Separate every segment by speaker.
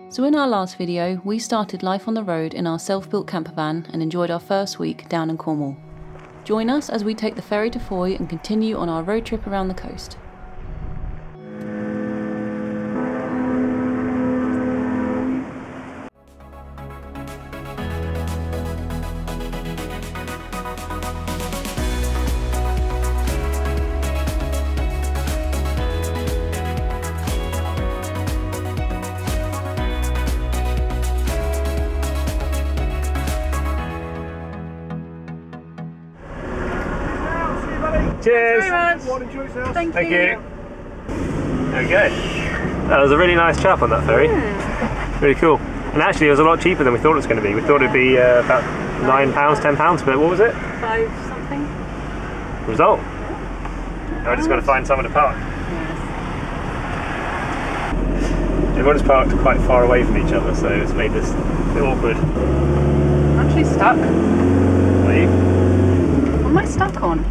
Speaker 1: So in our last video, we started life on the road in our self-built campervan and enjoyed our first week down in Cornwall. Join us as we take the ferry to Foy and continue on our road trip around the coast.
Speaker 2: Cheers!
Speaker 1: Thank you.
Speaker 2: There we go. That was a really nice chap on that ferry. Really cool. And actually it was a lot cheaper than we thought it was going to be. We thought it'd be about £9, £10, but what was it?
Speaker 1: 5 something.
Speaker 2: Result. Now we're just going to find somewhere to park. Everyone's parked quite far away from each other, so it's made this a bit awkward.
Speaker 1: I'm actually stuck.
Speaker 2: Are you?
Speaker 1: What am I stuck on?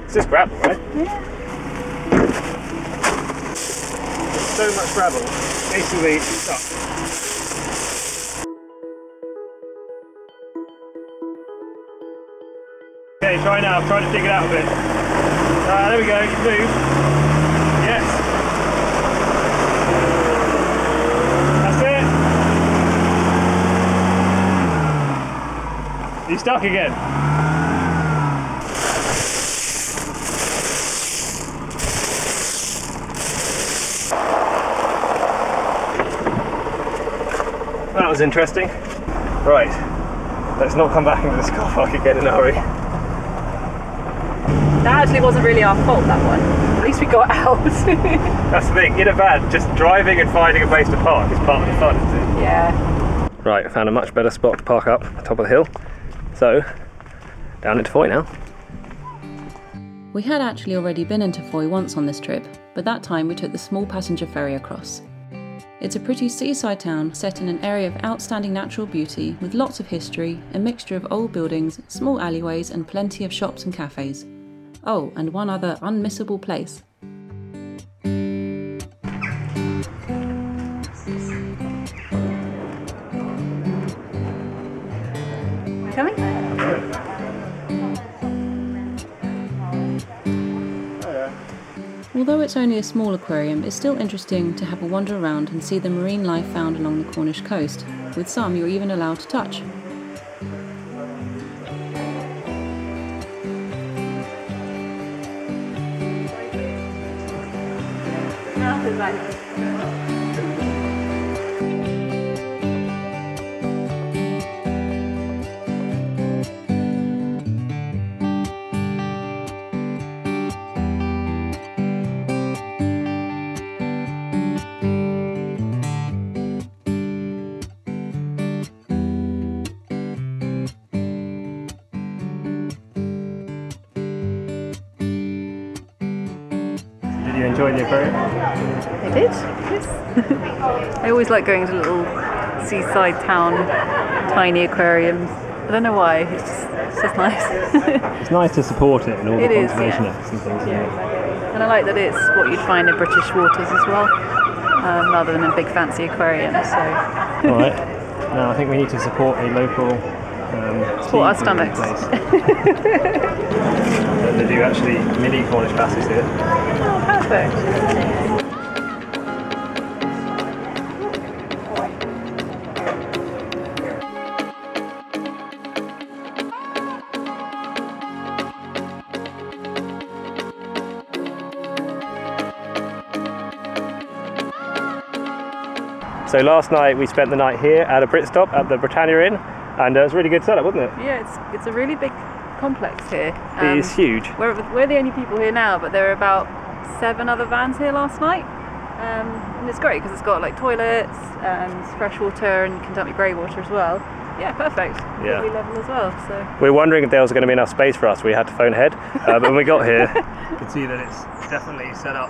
Speaker 2: It's just gravel, right?
Speaker 1: Yeah.
Speaker 2: So much gravel, basically stuck. Okay, try now, try to dig it out a bit. There we go, you move. Yes. That's it. You stuck again. That was interesting. Right, let's not come back into this car park again in a hurry.
Speaker 1: That actually wasn't really our fault, that one. At least we got out.
Speaker 2: That's the thing, in a van, just driving and finding a place to park is part of the fun, isn't it?
Speaker 1: Yeah.
Speaker 2: Right, I found a much better spot to park up at the top of the hill. So, down into Foy now.
Speaker 1: We had actually already been into Foy once on this trip, but that time we took the small passenger ferry across. It's a pretty seaside town set in an area of outstanding natural beauty with lots of history, a mixture of old buildings, small alleyways and plenty of shops and cafes. Oh, and one other unmissable place. Coming? Although it's only a small aquarium, it's still interesting to have a wander around and see the marine life found along the Cornish coast. With some, you're even allowed to touch.
Speaker 2: Did you enjoy the aquarium?
Speaker 1: I did, yes. I always like going to little seaside town, tiny aquariums. I don't know why, it's just nice.
Speaker 2: It's nice to support it and all the conservation efforts and things.
Speaker 1: Yeah, exactly. And I like that it's what you'd find in British waters as well, rather than in big fancy aquariums. So.
Speaker 2: Alright, now I think we need to support a local
Speaker 1: support our stomachs.
Speaker 2: They do actually mini Cornish passes here.
Speaker 1: Oh, perfect.
Speaker 2: So last night we spent the night here at a Brit stop at the Britannia Inn, and it was a really good setup, wasn't it?
Speaker 1: Yeah, it's a really big complex here.
Speaker 2: It is huge.
Speaker 1: We're the only people here now, but there are about 7 other vans here last night. And it's great because it's got like toilets and fresh water and you can dump your grey water as well. Yeah, perfect.
Speaker 2: Yeah.
Speaker 1: Really level as well. So
Speaker 2: We were wondering if there was going to be enough space for us. We had to phone ahead, but when we got here, you can see that it's definitely set up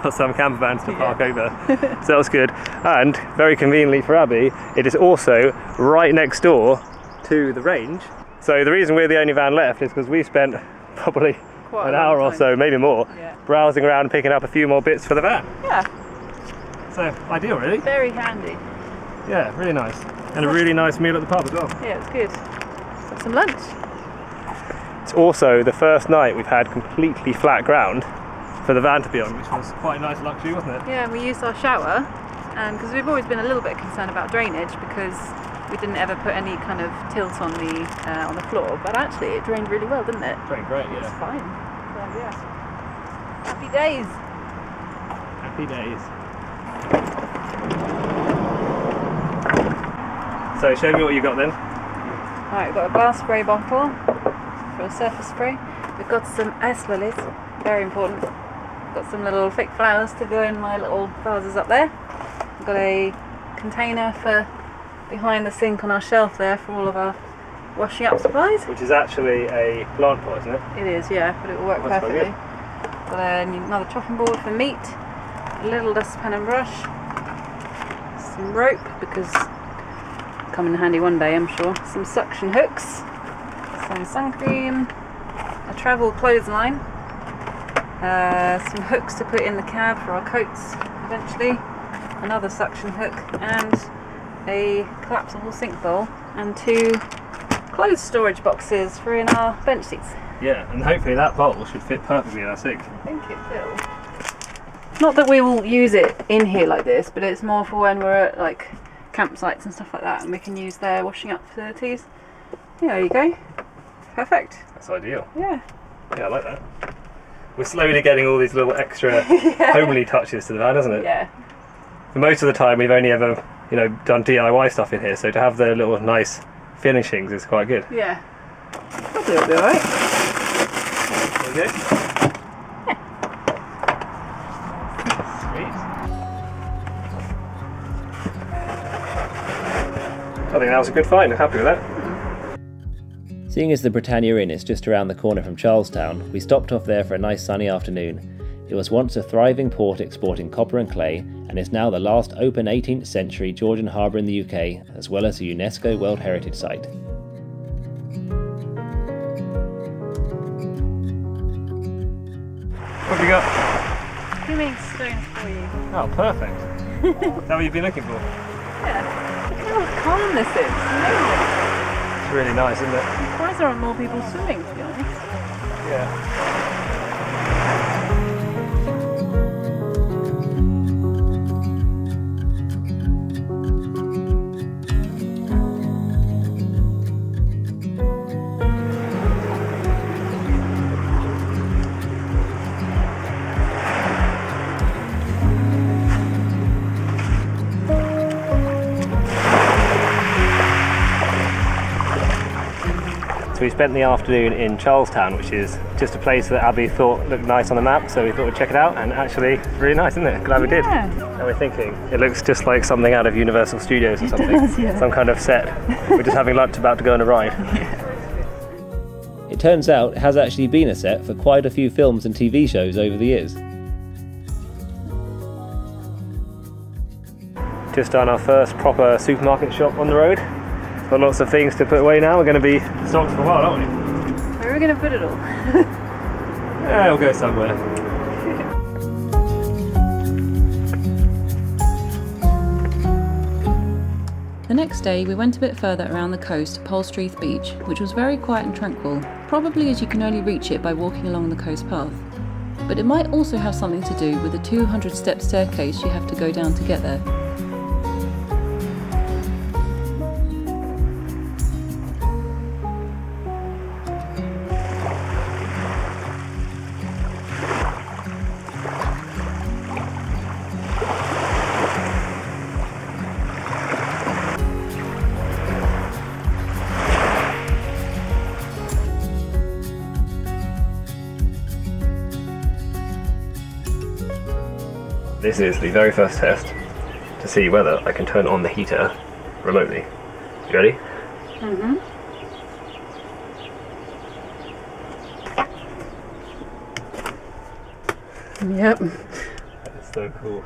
Speaker 2: for some camper vans to park over. So that was good. And very conveniently for Abby, it is also right next door to the range. So the reason we're the only van left is because we spent probably an hour or so, maybe more, browsing around and picking up a few more bits for the van.
Speaker 1: Yeah.
Speaker 2: So ideal, really.
Speaker 3: Very handy.
Speaker 2: Yeah, really nice. And a really nice meal at the pub as well.
Speaker 3: Yeah, it's good. Got some lunch.
Speaker 2: It's also the first night we've had completely flat ground for the van to be on, which was quite a nice luxury, wasn't it?
Speaker 3: Yeah, and we used our shower, and because we've always been a little bit concerned about drainage because we didn't ever put any kind of tilt on the floor, but actually it drained really well, didn't it?
Speaker 2: Drained great, yeah.
Speaker 3: It's fine. So yeah, happy days.
Speaker 2: Happy days. So show me what you got then.
Speaker 3: Alright, we've got a glass spray bottle for a surface spray. We've got some ice lilies, very important. Got some little thick flowers to go in my little vases up there. We've got a container for behind the sink on our shelf there for all of our washing up supplies.
Speaker 2: Which is actually a plant pot, isn't it?
Speaker 3: It is, yeah, but it will work
Speaker 2: That's
Speaker 3: perfectly. Got another chopping board for meat, a little dustpan and brush, some rope because it'll come in handy one day, I'm sure. Some suction hooks, some sun cream, a travel clothesline, some hooks to put in the cab for our coats eventually, another suction hook, and a collapsible sink bowl, and 2 clothes storage boxes for in our bench seats.
Speaker 2: Yeah, and hopefully that bowl should fit perfectly in our sink.
Speaker 3: I think it will. Not that we will use it in here like this, but it's more for when we're at like campsites and stuff like that, and we can use their washing up facilities. Yeah, there you go. Perfect.
Speaker 2: That's ideal.
Speaker 3: Yeah.
Speaker 2: Yeah, I like that. We're slowly getting all these little extra homely touches to the van, isn't it?
Speaker 3: Yeah.
Speaker 2: For most of the time we've only ever, you know, done DIY stuff in here, so to have the little nice finishings is quite good.
Speaker 3: Yeah. Probably will be alright.
Speaker 2: There we go. Sweet. I think that was a good find. I'm happy with that.
Speaker 4: Seeing as the Britannia Inn is just around the corner from Charlestown, we stopped off there for a nice sunny afternoon. It was once a thriving port exporting copper and clay, and is now the last open 18th century Georgian harbour in the UK, as well as a UNESCO World Heritage Site.
Speaker 2: What have you got?
Speaker 3: Swimming stones for you.
Speaker 2: Oh, perfect. Is that what you've been looking for?
Speaker 3: Yeah. Look how calm this is. It's amazing.
Speaker 2: It's really nice, isn't it?
Speaker 3: I'm surprised there aren't more people swimming, to be honest.
Speaker 2: Yeah. So we spent the afternoon in Charlestown, which is just a place that Abby thought looked nice on the map, so we thought we'd check it out, and actually it's really nice, isn't it? Glad we did. And we're thinking, it looks just like something out of Universal Studios or something.
Speaker 3: It does, yeah.
Speaker 2: Some kind of set. We're just having lunch, about to go on a ride.
Speaker 4: It turns out it has actually been a set for quite a few films and TV shows over the years.
Speaker 2: Just done our first proper supermarket shop on the road. Got lots of things to put away now. We're going to be stocked for a while, aren't we?
Speaker 3: Where are we going to put it all?
Speaker 2: Yeah, we'll go somewhere.
Speaker 1: The next day we went a bit further around the coast to Polstreath Beach, which was very quiet and tranquil, probably as you can only reach it by walking along the coast path. But it might also have something to do with the 200-step staircase you have to go down to get there.
Speaker 2: This is the very first test to see whether I can turn on the heater remotely. You ready?
Speaker 3: Mm-hmm. Yep.
Speaker 2: That is so cool.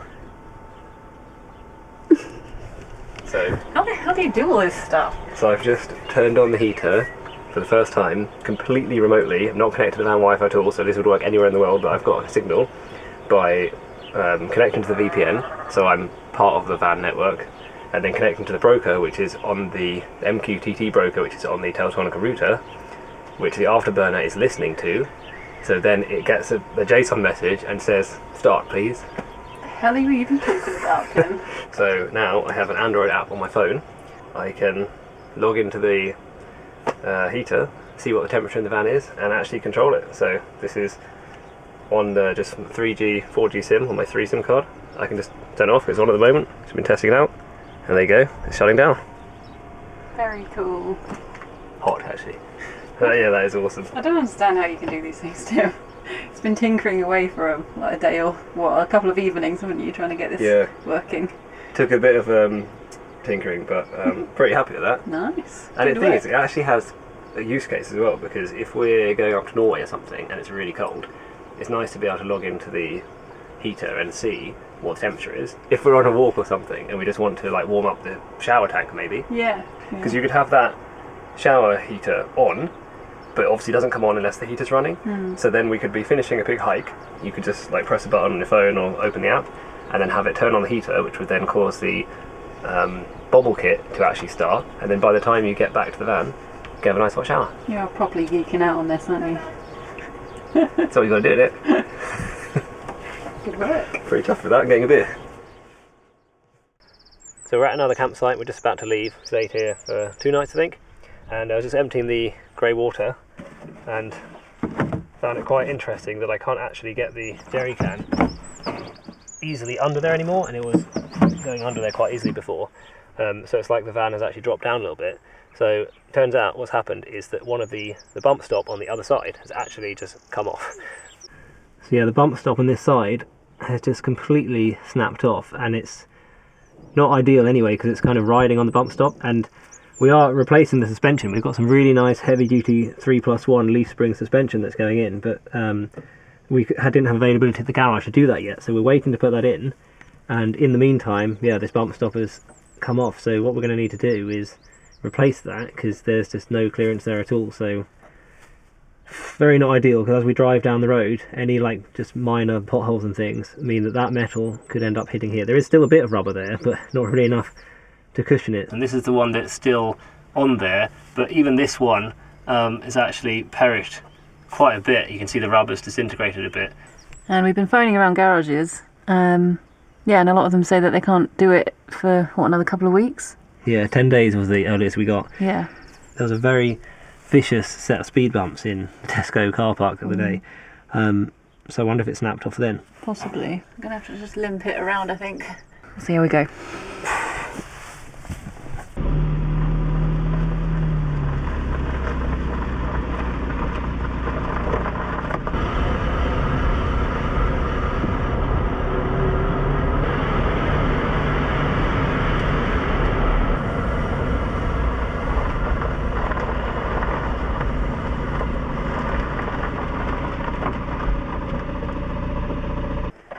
Speaker 2: So
Speaker 3: How do you do all this stuff?
Speaker 2: So I've just turned on the heater for the first time, completely remotely. I'm not connected to LAN Wi-Fi at all, so this would work anywhere in the world, but I've got a signal by connecting to the VPN, so I'm part of the van network, and then connecting to the broker, which is on the MQTT broker, which is on the Teltonica router, which the afterburner is listening to. So then it gets a JSON message and says, "Start, please."
Speaker 3: The hell are you even talking about, Jen?
Speaker 2: So now I have an Android app on my phone. I can log into the heater, see what the temperature in the van is, and actually control it. So this is on the just 3G, 4G SIM on my 3 SIM card. I can just turn it off. It's on at the moment. Just been testing it out, and there you go. It's shutting down.
Speaker 3: Very cool.
Speaker 2: Hot, actually. Yeah, that is awesome.
Speaker 3: I don't understand how you can do these things too. It's been tinkering away for like a day or a couple of evenings, haven't you, trying to get this working?
Speaker 2: Took a bit of tinkering, but pretty happy with that.
Speaker 3: Nice.
Speaker 2: And the thing is, it actually has a use case as well, because if we're going up to Norway or something and it's really cold, it's nice to be able to log into the heater and see what the temperature is. If we're on a walk or something and we just want to like warm up the shower tank, maybe.
Speaker 3: Yeah.
Speaker 2: Because you could have that shower heater on, but obviously it doesn't come on unless the heater's running. So then we could be finishing a big hike. You could just like press a button on your phone or open the app and then have it turn on the heater, which would then cause the bobble kit to actually start. And then by the time you get back to the van, you have a nice hot shower.
Speaker 3: You're properly geeking out on this, aren't you?
Speaker 2: That's all you got to do, isn't it?
Speaker 3: Good work.
Speaker 2: Pretty tough with that, getting a beer. So we're at another campsite. We're just about to leave. Stayed here for 2 nights, I think. And I was just emptying the grey water and found it quite interesting that I can't actually get the jerry can easily under there anymore, and it was going under there quite easily before. So it's like the van has actually dropped down a little bit. So turns out what's happened is that one of the bump stop on the other side has actually just come off. So yeah, the bump stop on this side has just completely snapped off, and it's not ideal anyway because it's kind of riding on the bump stop. And we are replacing the suspension. We've got some really nice heavy duty 3+1 leaf spring suspension that's going in, but we didn't have availability at the garage to do that yet, so we're waiting to put that in. And in the meantime, yeah, this bump stop has come off, so what we're going to need to do is replace that, because there's just no clearance there at all. So very not ideal, because as we drive down the road, any like just minor potholes and things mean that metal could end up hitting here. There is still a bit of rubber there, but not really enough to cushion it. And this is the one that's still on there, but even this one is actually perished quite a bit. You can see the rubber's disintegrated a bit. And we've been phoning around garages, yeah, and a lot of them say that they can't do it for, what, another couple of weeks? Yeah, 10 days was the earliest we got. Yeah. There was a very vicious set of speed bumps in Tesco car park the other day. So I wonder if it snapped off then. Possibly. I'm going to have to just limp it around, I think. So here we go.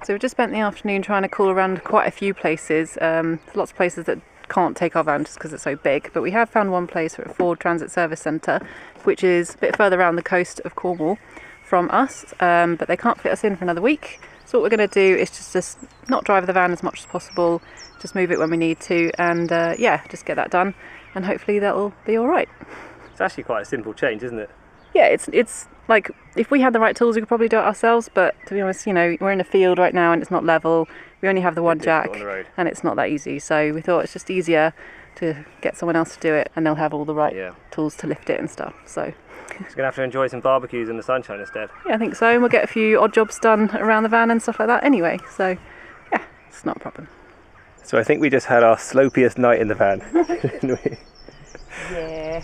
Speaker 2: So we've just spent the afternoon trying to call around quite a few places. Lots of places that can't take our van just because it's so big, but we have found one place at a Ford Transit Service Centre, which is a bit further around the coast of Cornwall from us, but they can't fit us in for another week. So what we're going to do is just not drive the van as much as possible, just move it when we need to, and yeah, just get that done, and hopefully that'll be all right. It's actually quite a simple change, isn't it? Yeah, it's like, if we had the right tools we could probably do it ourselves, but to be honest, you know, we're in a field right now and it's not level, we only have the one jack and it's not that easy, so we thought it's just easier to get someone else to do it and they'll have all the right tools to lift it and stuff. So just going to have to enjoy some barbecues in the sunshine instead. Yeah, I think so, and we'll get a few odd jobs done around the van and stuff like that anyway, so yeah, it's not a problem. So I think we just had our slopiest night in the van, didn't we? Yeah.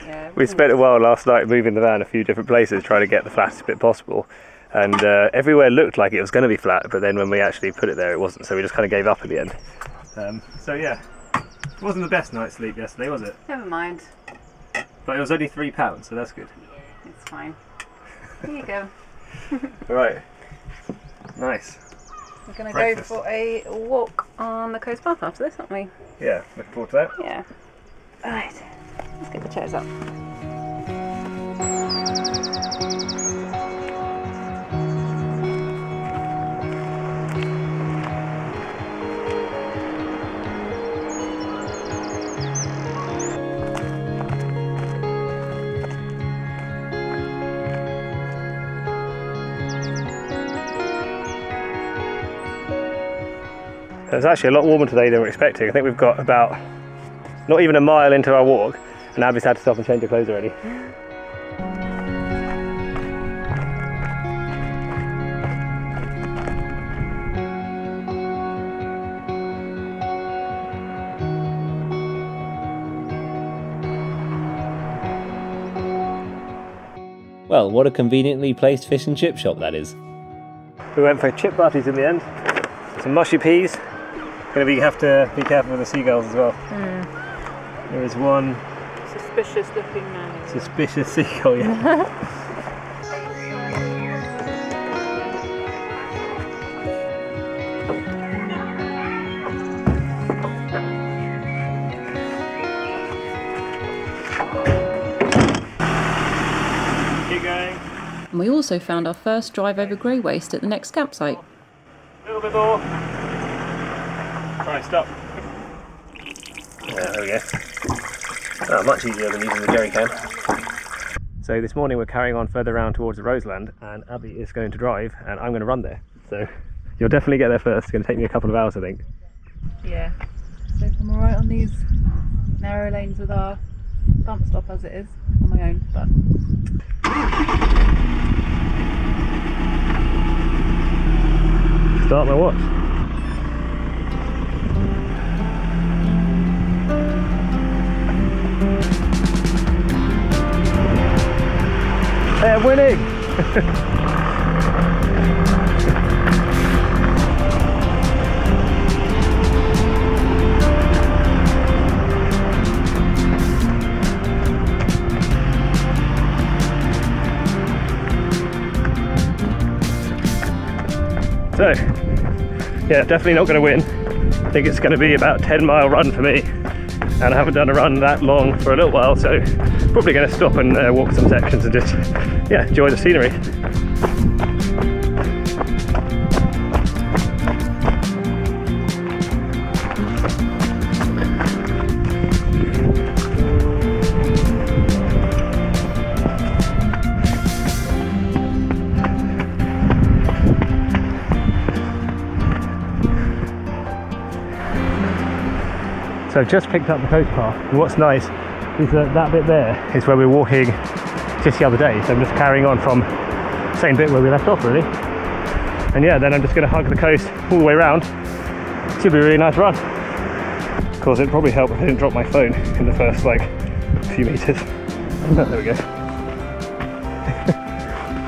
Speaker 2: Yeah, we spent a while last night moving the van a few different places trying to get the flattest bit possible, and everywhere looked like it was going to be flat, but then when we actually put it there it wasn't, so we just kind of gave up at the end. So yeah, it wasn't the best night's sleep yesterday, was it? Never mind. But it was only £3, so that's good. Yeah, it's fine. Here you go. Right, nice. We're going to go for a walk on the coast path after this, aren't we? Yeah, looking forward to that. Yeah. Alright, let's get the chairs up. It's actually a lot warmer today than we're expecting. I think we've got about not even a mile into our walk and Abby's had to stop and change her clothes already.
Speaker 4: Well, what a conveniently placed fish and chip shop that is.
Speaker 2: We went for chip butties in the end, some mushy peas. Have to be careful with the seagulls as well. There is one
Speaker 3: suspicious looking man.
Speaker 2: Suspicious seagull, yeah. Keep going.
Speaker 1: And we also found our first drive over grey waste at the next campsite.
Speaker 2: A little bit more. Right, stop. Yeah, there we go. Oh, much easier than using the jerry can. So this morning we're carrying on further around towards the Roseland, and Abby is going to drive and I'm going to run there. So you'll definitely get there first. It's going to take me a couple of hours, I think.
Speaker 3: Yeah. So if I'm alright on these narrow lanes with our bump stop as it is on my own, but
Speaker 2: start my watch. Hey, I'm winning! So, yeah, definitely not going to win. I think it's going to be about a 10-mile run for me. And I haven't done a run that long for a little while, so probably going to stop and walk some sections and just, yeah, enjoy the scenery. So I've just picked up the coast path, and what's nice is that that bit there is where we were walking just the other day, so I'm just carrying on from the same bit where we left off really. And yeah, then I'm just going to hug the coast all the way around. Should be a really nice run. Of course, it'd probably help if I didn't drop my phone in the first like few meters. There we go.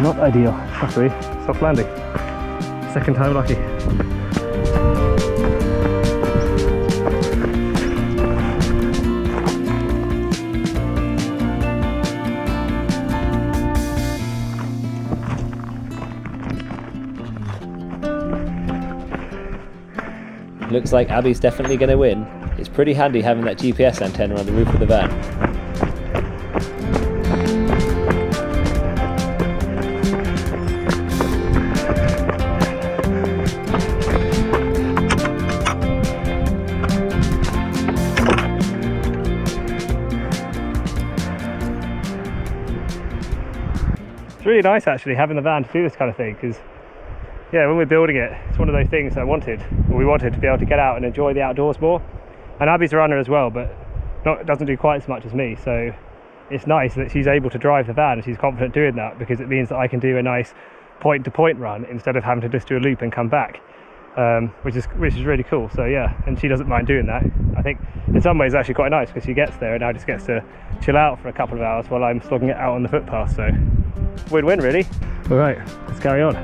Speaker 2: Not ideal. Luckily, soft landing. Second time lucky.
Speaker 4: Looks like Abby's definitely going to win. It's pretty handy having that GPS antenna on the roof of the van.
Speaker 2: It's really nice actually having the van to do this kind of thing, because yeah, when we're building it, it's one of those things we wanted to be able to get out and enjoy the outdoors more. And Abby's a runner as well, but doesn't do quite as much as me, so it's nice that she's able to drive the van and she's confident doing that, because it means that I can do a nice point-to-point run instead of having to just do a loop and come back, which is really cool. So yeah, and she doesn't mind doing that. I think in some ways it's actually quite nice, because she gets there and now just gets to chill out for a couple of hours while I'm slogging it out on the footpath. So win-win really. All right, let's carry on.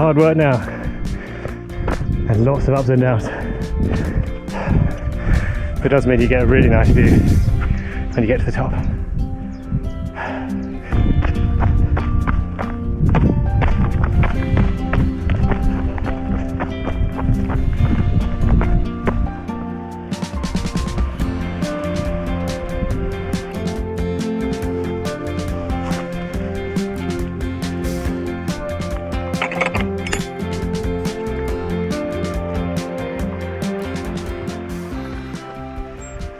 Speaker 2: hard work now, and lots of ups and downs. But it does mean you get a really nice view when you get to the top.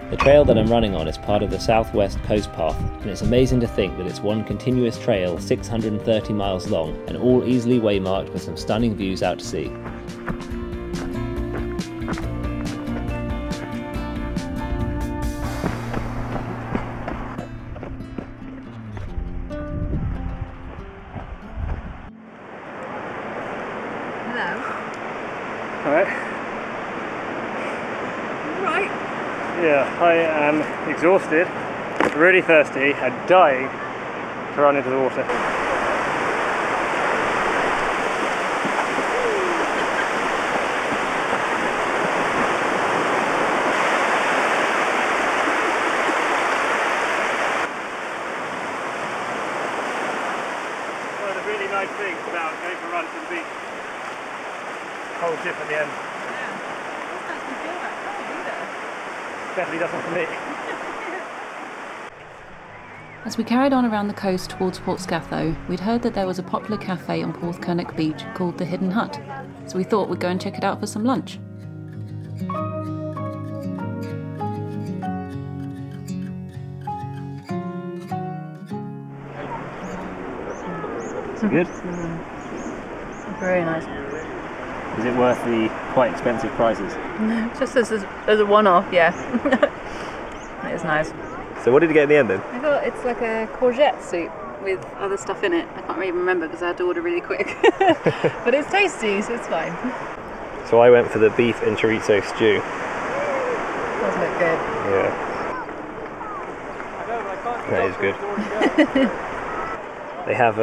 Speaker 4: The trail that I'm running on is part of the Southwest Coast Path, and it's amazing to think that it's one continuous trail 630 miles long and all easily waymarked with some stunning views out to sea.
Speaker 3: Hello.
Speaker 2: Alright.
Speaker 3: Right.
Speaker 2: Yeah, I am exhausted, really thirsty, and dying to run into the water. One of the really nice things about going for a run to the beach, whole dip at the end. Definitely doesn't for me.
Speaker 1: As we carried on around the coast towards Port Scatho, we'd heard that there was a popular cafe on Porthcurnock Beach called the Hidden Hut, so we thought we'd go and check it out for some lunch.
Speaker 2: Is it good?
Speaker 3: Very nice.
Speaker 2: Is it worth the quite expensive prices?
Speaker 3: Just as a one-off, yeah. It is nice.
Speaker 2: So what did you get in the end then?
Speaker 3: I got, it's like a courgette soup with other stuff in it. I can't really remember because I had to order really quick. But it's tasty, so it's fine.
Speaker 2: So I went for the beef and chorizo stew.
Speaker 3: Does look good.
Speaker 2: Yeah. That is good. They have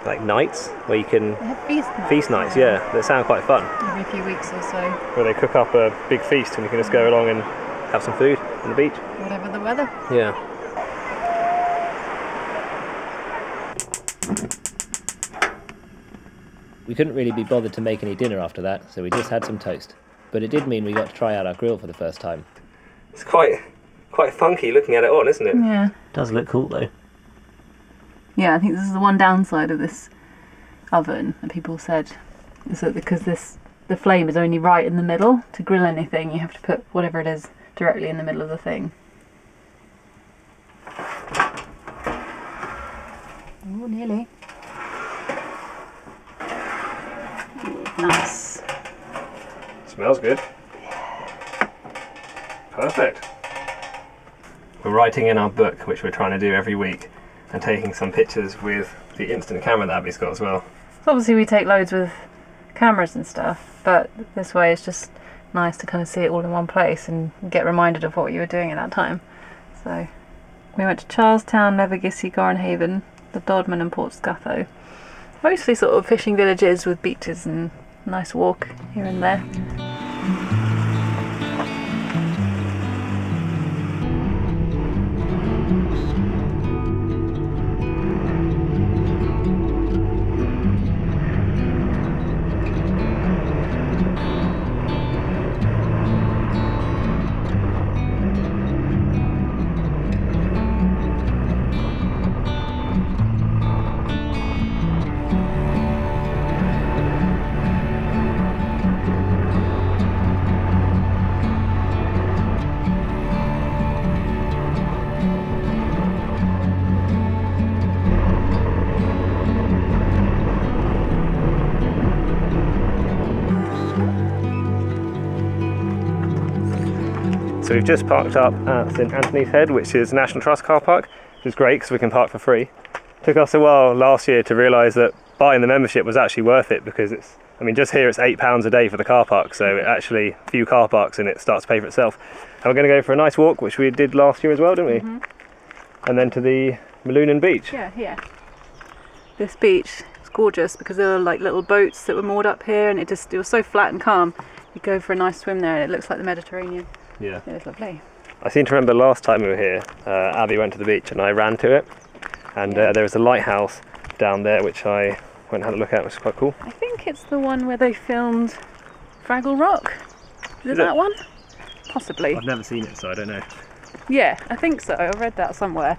Speaker 2: like nights where you can...
Speaker 3: They have feast
Speaker 2: nights, yeah. That sound quite fun.
Speaker 3: Every few weeks or so.
Speaker 2: Where they cook up a big feast and you can just go along and have some food on the beach.
Speaker 3: Whatever the weather.
Speaker 2: Yeah.
Speaker 4: We couldn't really be bothered to make any dinner after that, so we just had some toast. But it did mean we got to try out our grill for the first time.
Speaker 2: It's quite funky looking at it on, isn't it?
Speaker 3: Yeah.
Speaker 2: Does look cool though.
Speaker 3: Yeah, I think this is the one downside of this oven that people said, is that because the flame is only right in the middle, to grill anything you have to put whatever it is directly in the middle of the thing. Oh, nearly. Ooh, nice.
Speaker 2: Smells good. Perfect. We're writing in our book, which we're trying to do every week, and taking some pictures with the instant camera that Abby's got as well.
Speaker 3: So obviously we take loads with cameras and stuff, but this way it's just nice to kind of see it all in one place and get reminded of what you were doing at that time. So we went to Charlestown, Nevergissey, Gorenhaven, the Dodman and Port Scatho. Mostly sort of fishing villages with beaches and a nice walk here and there.
Speaker 2: So we've just parked up at St Anthony's Head, which is National Trust car park, which is great because we can park for free. Took us a while last year to realise that buying the membership was actually worth it, because it's, I mean, just here it's £8 a day for the car park, so it actually a few car parks and it starts to pay for itself. And we're going to go for a nice walk, which we did last year as well, didn't we? And then to the Maloonan Beach.
Speaker 3: Yeah, here. This beach is gorgeous because there were like little boats that were moored up here, and it was so flat and calm. You go for a nice swim there and it looks like the Mediterranean.
Speaker 2: Yeah.
Speaker 3: It was lovely.
Speaker 2: I seem to remember last time we were here, Abby went to the beach and I ran to it, and there was a lighthouse down there which I went and had a look at, which was quite cool.
Speaker 3: I think it's the one where they filmed Fraggle Rock. Is it that one? Possibly.
Speaker 2: I've never seen it, so I don't know.
Speaker 3: Yeah, I think so. I read that somewhere.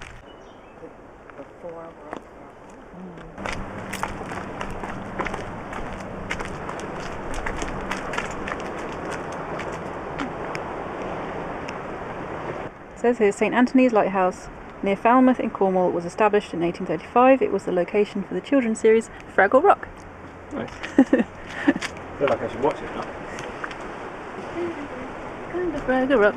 Speaker 3: It says here St Anthony's Lighthouse near Falmouth in Cornwall was established in 1835. It was the location for the children's series Fraggle Rock.
Speaker 2: Nice. I feel like I should watch it now.
Speaker 3: Kind of Fraggle Rock.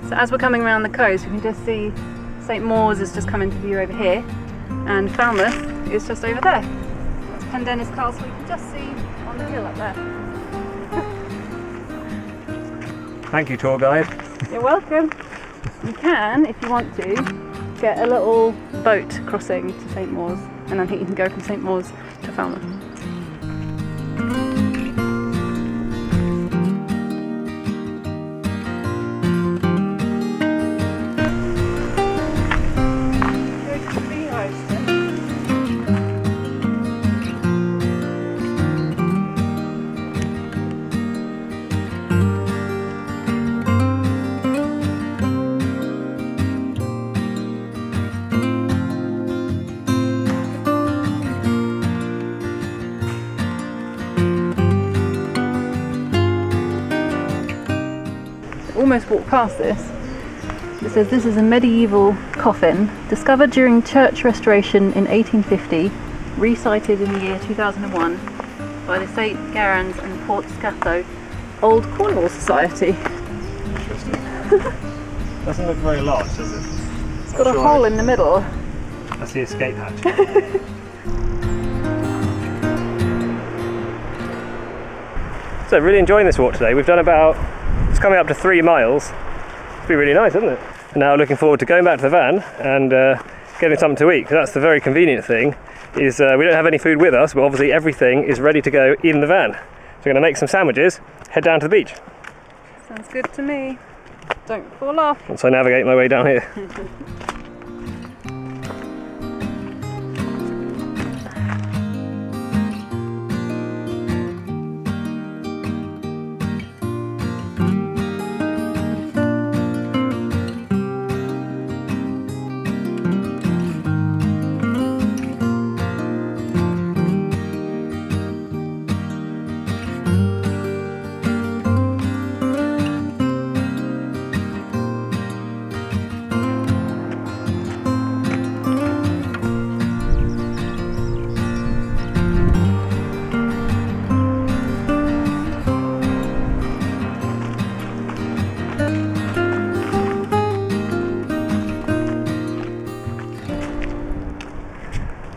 Speaker 3: So as we're coming around the coast, we can just see St Mawes has just come into view over here, and Falmouth is just over there. That's Pendennis Castle, you can just see on the hill up there.
Speaker 2: Thank you, tour guide.
Speaker 3: You're welcome. You can, if you want to, get a little boat crossing to St Mawes, and I think you can go from St Mawes to Falmouth. Almost walked past this. It says this is a medieval coffin discovered during church restoration in 1850, recited in the year 2001 by the St Garans and Port Scatho Old Cornwall Society.
Speaker 2: Interesting. Doesn't look very large, does it?
Speaker 3: It's got a hole in the middle.
Speaker 2: That's the escape hatch. So really enjoying this walk today. We've done about, it's coming up to 3 miles. It'll be really nice, isn't it? And now looking forward to going back to the van and getting something to eat, because that's the very convenient thing, is we don't have any food with us, but obviously everything is ready to go in the van. So we're going to make some sandwiches, head down to the beach.
Speaker 3: Sounds good to me. Don't fall off.
Speaker 2: Once I navigate my way down here.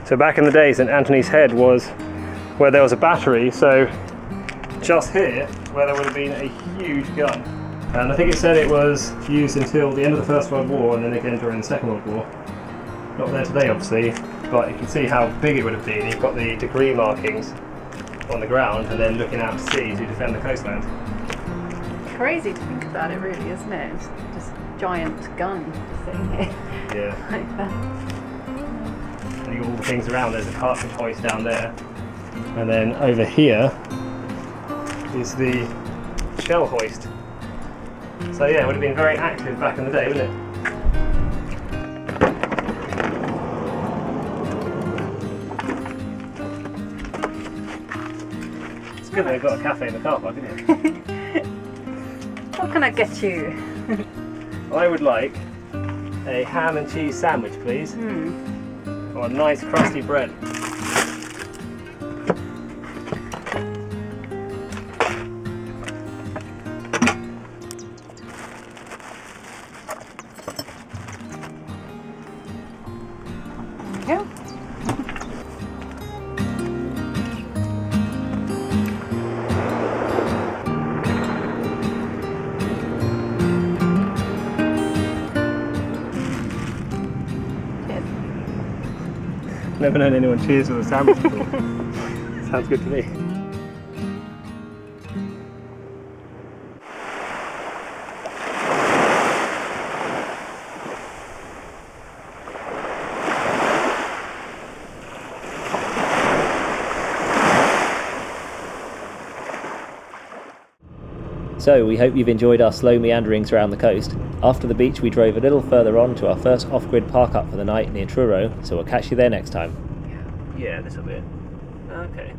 Speaker 2: So back in the day, St Anthony's Head was where there was a battery, so just here, where there would have been a huge gun. And I think it said it was used until the end of the First World War and then again during the Second World War. Not there today, obviously, but you can see how big it would have been. You've got the degree markings on the ground and then looking out to sea to defend the coastland.
Speaker 3: Crazy to think about it, really, isn't it? It's just a giant gun just sitting here.
Speaker 2: Yeah.
Speaker 3: Like that.
Speaker 2: And you've got all the things around. There's a cartridge hoist down there, and then over here is the shell hoist. So yeah, it would have been very active back in the day, wouldn't it? It's good they've got a cafe in the car park, isn't it?
Speaker 3: What can I get you?
Speaker 2: I would like a ham and cheese sandwich, please. Or a nice crusty bread.
Speaker 3: There we go.
Speaker 2: Never known anyone cheers with a sandwich before. Sounds good to me.
Speaker 4: So we hope you've enjoyed our slow meanderings around the coast. After the beach we drove a little further on to our first off-grid park up for the night near Truro, so we'll catch you there next time.
Speaker 2: Yeah, this will be it. Okay.